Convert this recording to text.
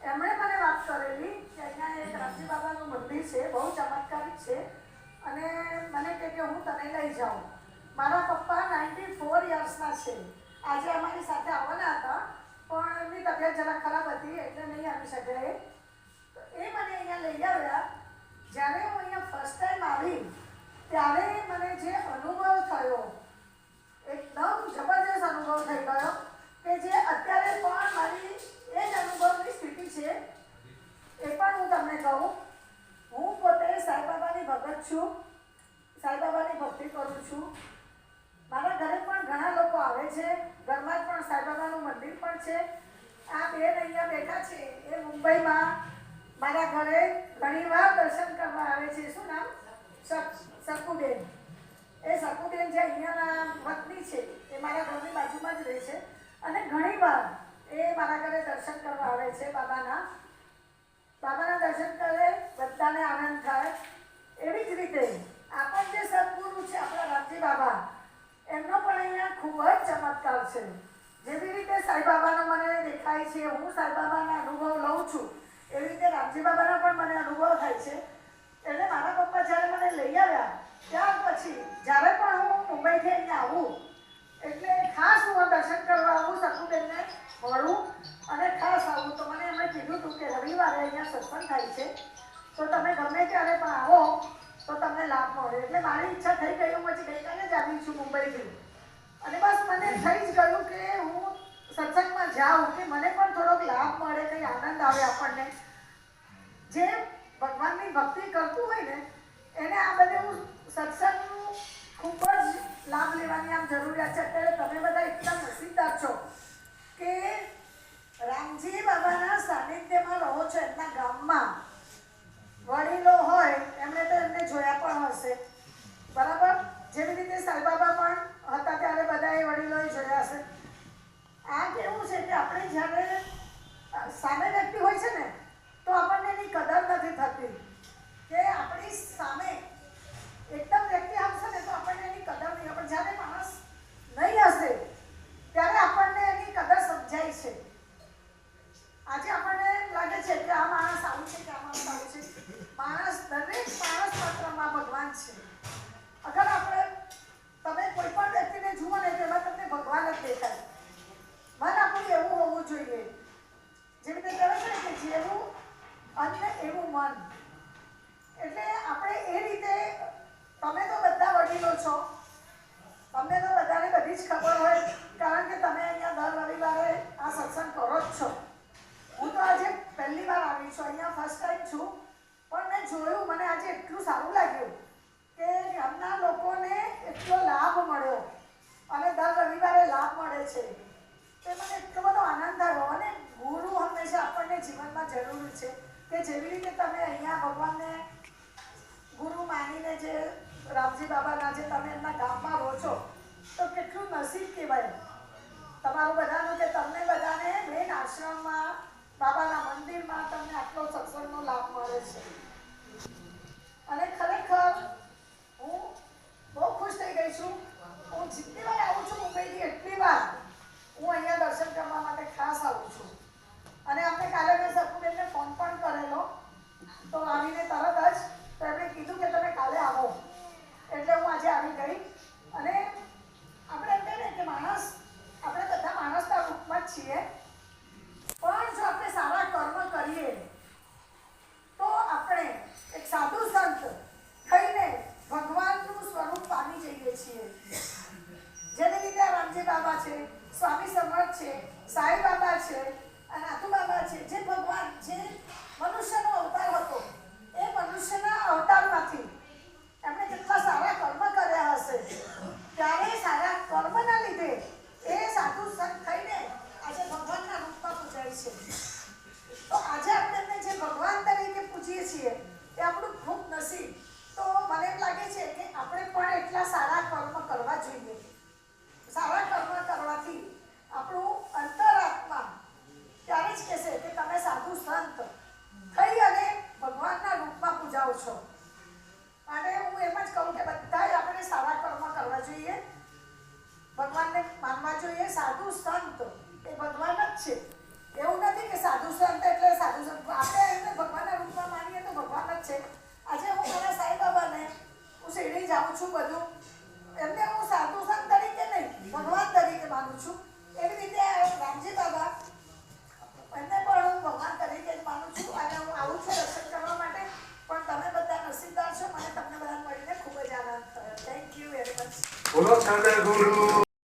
એમણે મને વાત કરેલી કે અહીંયા એક રામજી બાબાનું મંદિર છે, બહુ ચમત્કારિક છે અને મને કહે કે હું તને લઈ જાઉં. મારા પપ્પા 94 યર્સના છે. આજે અમારી સાથે આવવાના હતા પણ એમની તબિયત જરા ખરાબ હતી એટલે નહીં આવી શકે. તો એ મને અહીંયા લઈ આવ્યા. જ્યારે હું અહીંયા ફર્સ્ટ ટાઈમ આવી ત્યારે મને જે અનુભવ થયો એકદમ જબરજસ્ત અનુભવ થઈ ગયો કે જે અત્યારે પણ મારી એ જ અનુભવની સ્થિતિ છે. એ પણ હું તમને કહું, હું પોતે સાંઈબાબાની ભગત છું, સાંઈબાબાની ભક્તિ કરું છું. મારા ઘરે પણ ઘણા લોકો આવે છે, ઘરમાં જ પણ સાંઈબાબાનું મંદિર પણ છે. આ બેન અહીંયા બેઠા છે એ મુંબઈમાં મારા ઘરે ઘણીવાર દર્શન કરવા આવે છે. શું નામ? શકુબેન. એ શકુબેન જે અહીંયાના વતની છે એ મારા ઘરની બાજુમાં જ રહે છે અને ઘણીવાર એ મારા ઘરે દર્શન કરવા આવે છે. બાબાના દર્શન કરે, બધાને આનંદ થાય. એવી જ રીતે આપણ જે સદગુરુ છે આપણા રામજી બાબા, એમનો પણ અહીંયા ખૂબ જ ચમત્કાર છે. જેવી રીતે સાંઈબાબાનો મને દેખાય છે, હું સાંઈબાબાના અનુભવ લઉં છું, એવી રીતે રામજી બાબાના પણ મને અનુભવ થાય છે. એટલે મારા પપ્પા જ્યારે મને લઈ આવ્યા ત્યાર પછી જ્યારે પણ હું મુંબઈથી અહીંયા આવું એટલે ખાસ હું દર્શન કરવા આવું, શકુબેનને મળું અને ખાસ આવું. તો મને એમણે કીધું હતું કે રવિવારે અહીંયા સત્સંગ થાય છે તો તમે ગમે ત્યારે પણ આવો તો તમને લાભ મળે. એટલે મારી ઈચ્છા થઈ ગઈ, હું પછી ગઈકાલે જ આવી છું મુંબઈથી અને બસ મને થઈ જ ગયું કે હું સત્સંગમાં જાઉં કે મને પણ થોડોક લાભ મળે, કંઈ આનંદ આવે આપણને. જે ભગવાનની ભક્તિ કરતું હોય ને એને આ બધું સત્સંગનું ખૂબ જ લાભ લેવાની આમ જરૂરિયાત છે. અત્યારે તમે બધા એકદમ નસીબદાર છો કે રામજી બાબાના સાનિધ્યમાં રહો છો. એમના ગામમાં વડીલો હોય એમણે તો એમને જોયા પણ હશે, બરાબર? જેવી રીતે સાંઈબાબા પણ હતા ત્યારે બધા એ વડીલોએ જોયા હશે. આ કેવું છે કે આપણે જ્યારે સામે વ્યક્તિ હોય છે ને તો આપણને એની કદર નથી થતી કે આપણી સામે એકદમ વ્યક્તિ આવશે ને તો આપણને એની કદર નહીં. પણ જ્યારે માણસ નહીં હશે ત્યારે આપણને એની કદર સમજાય છે. આજે આપણને લાગે છે કે આ માણસ આવું છે કે આ માણસ આવું છે. દરેક માણસ માત્રમાં ભગવાન છે. અગર આપણે તમે કોઈ પણ વ્યક્તિને જુઓ ને તો એમાં તમને ભગવાન જ દેખાય. મન આપણું એવું હોવું જોઈએ. જેવી રીતે કહેવાય છે કે જેવું અન્ન એવું મન. એટલે આપણે એ રીતે, તમે તો બધા વડીલો છો, તમને તો બધાને બધી જ ખબર હોય કારણ કે તમે અહીંયા દર રવિવારે આ સત્સંગ કરો જ છો. હું તો આજે પહેલી વાર આવી છું, અહીંયા ફર્સ્ટ ટાઈમ છું, પણ મેં જોયું, મને આજે એટલું સારું લાગ્યું કે ગામના લોકોને એટલો લાભ મળ્યો અને દર રવિવારે લાભ મળે છે. તે મને એટલો બધો આનંદ થયો. અને ગુરુ હંમેશા આપણને જીવનમાં જરૂરી છે કે જેવી રીતે તમે અહીંયા ભગવાનને ગુરુ માનીને જે રામજી બાબાના જે તમે એમના ગામમાં રહો છો તો કેટલું નસીબ કહેવાય તમારું બધાનું કે તમને બધાને મેન આશ્રમમાં બાબાના મંદિરમાં તમને આટલો સત્સંગનો લાભ મળે છે.